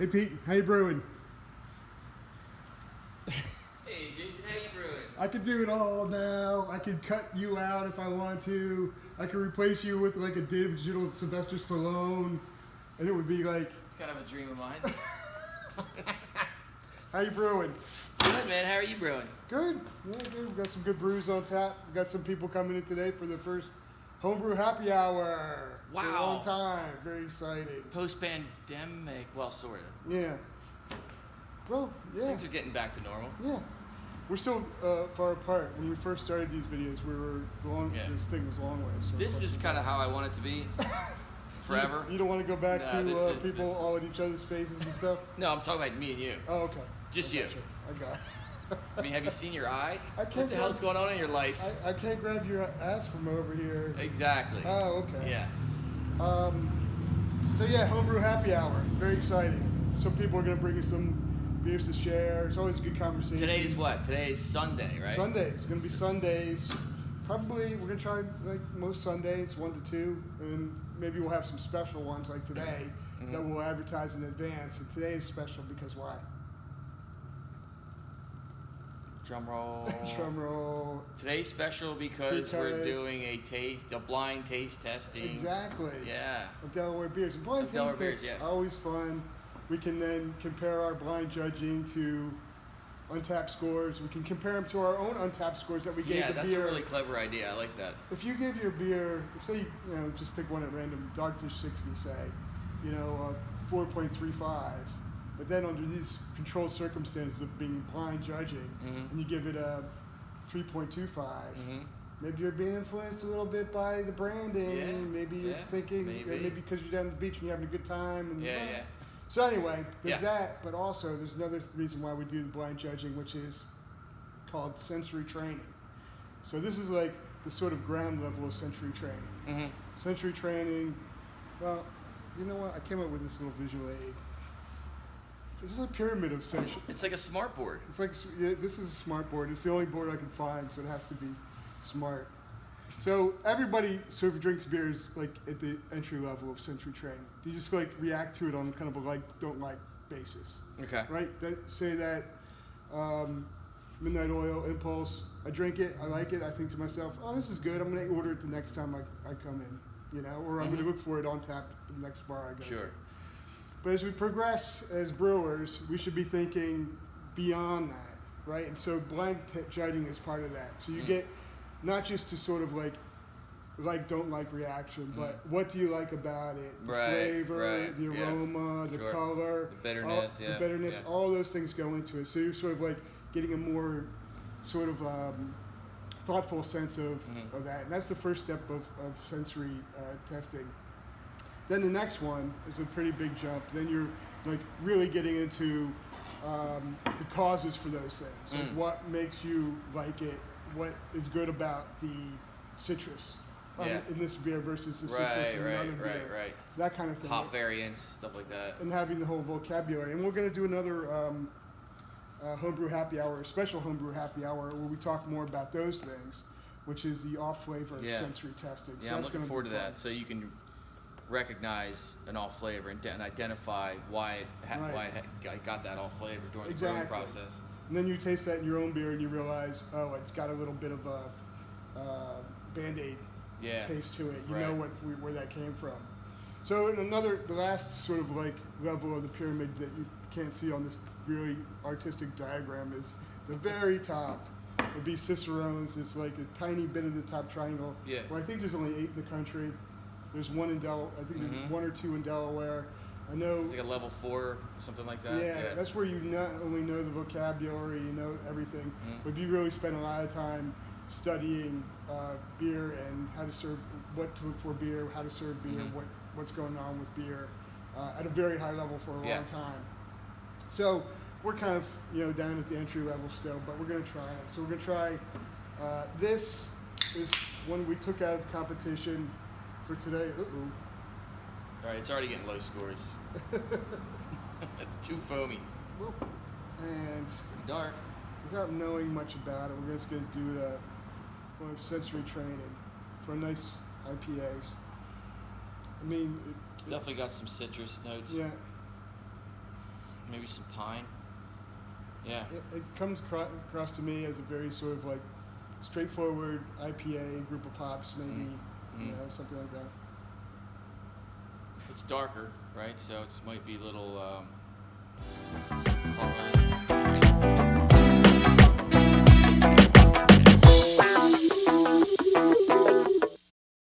Hey Pete, how you brewing? Hey Jason, how you brewing? I could do it all now. I could cut you out if I want to. I could replace you with like a digital Sylvester Stallone, and it would be like. It's kind of a dream of mine. How you brewing? Good man, how are you brewing? Good. Yeah, good. We got some good brews on tap. We got some people coming in today for the first Home Brew Happy Hour. Wow. For a long time. Very exciting. Post-pandemic, well, sort of. Yeah. Well, yeah. Things are getting back to normal. Yeah. We're still far apart. When we first started these videos, we were long. Yeah. This thing was a long way. So This is kind of how I want it to be. Forever. You don't want to go back No, to people all in each other's faces and stuff? No, I'm talking about me and you. Oh, okay. Just you. I got it. I mean, have you seen your eye? I can't What the hell's going on in your life? I can't grab your ass from over here. Exactly. Oh, okay. Yeah. So yeah, Homebrew Happy Hour. Very exciting. Some people are going to bring you some beers to share. It's always a good conversation. Today is what? Today is Sunday, right? Sundays. It's going to be Sundays. Probably we're going to try like most Sundays, 1 to 2, and maybe we'll have some special ones like today that we'll advertise in advance. And today is special because why? Drum roll. Drum roll. Today's special because we're doing a blind taste testing. Exactly. Yeah. Of Delaware beers. And blind taste tests are always fun. We can then compare our blind judging to Untapped scores. We can compare them to our own Untapped scores that we gave the beer. Yeah, that's a really clever idea. I like that. If you give your beer, say you know, just pick one at random, Dogfish 60, say, 4.35. But then under these controlled circumstances of being blind judging, and you give it a 3.25, maybe you're being influenced a little bit by the branding. Yeah. Maybe you're thinking, maybe because you're down at the beach and you're having a good time. And, Yeah. So anyway, there's that, but also there's another reason why we do the blind judging, which is called sensory training. So this is like the sort of ground level of sensory training. Sensory training, well, you know what? I came up with this little visual aid. It's a pyramid of sensory. It's like a smart board. It's like, this is a smart board. It's the only board I can find, so it has to be smart. So everybody sort of drinks beers like at the entry level of sensory training. You just like react to it on kind of a like, don't like basis. Okay. Right? Say that Midnight Oil Impulse, I drink it, I like it, I think to myself, oh, this is good, I'm going to order it the next time I come in, or I'm going to look for it on tap at the next bar I go to. But as we progress as brewers, we should be thinking beyond that, right? And so blind judging is part of that. So you get not just to sort of like don't like reaction, but what do you like about it? The flavor, the aroma, the color, the bitterness, the bitterness, all those things go into it. So you're sort of like getting a more sort of thoughtful sense of that. And that's the first step of sensory testing. Then the next one is a pretty big jump. Then you're like really getting into the causes for those things. Like what makes you like it? What is good about the citrus in this beer versus the citrus in another beer? Right. That kind of thing. Hop variants, stuff like that. And having the whole vocabulary. And we're going to do another Homebrew Happy Hour, a special Homebrew Happy Hour, where we talk more about those things, which is the off-flavor sensory testing. Yeah, so I'm looking forward to that. So you can recognize an off flavor and identify why it got that off flavor during the brewing process. And then you taste that in your own beer and you realize, oh, it's got a little bit of a Band-Aid taste to it. You know where that came from. So the last sort of like level of the pyramid that you can't see on this really artistic diagram is the very top would be Cicerones. It's like a tiny bit of the top triangle. Yeah. Well, I think there's only 8 in the country. There's one in I think there's 1 or 2 in Delaware. I know it's like a level 4, something like that. Yeah, that's where you not only know the vocabulary, you know everything, but you really spend a lot of time studying beer and how to serve, what to look for beer, how to serve beer, what's going on with beer at a very high level for a long time. So we're kind of down at the entry level still, but we're going to try it. So we're going to try this is one we took out of the competition for today. All right, it's already getting low scores. It's too foamy. And pretty dark. Without knowing much about it, we're just going to do the sensory training for nice IPAs. I mean, it's definitely got some citrus notes. Yeah. maybe some pine. Yeah. It comes across to me as a very sort of like straightforward IPA, group of hops, maybe, something like that. It's darker, right? So it might be a little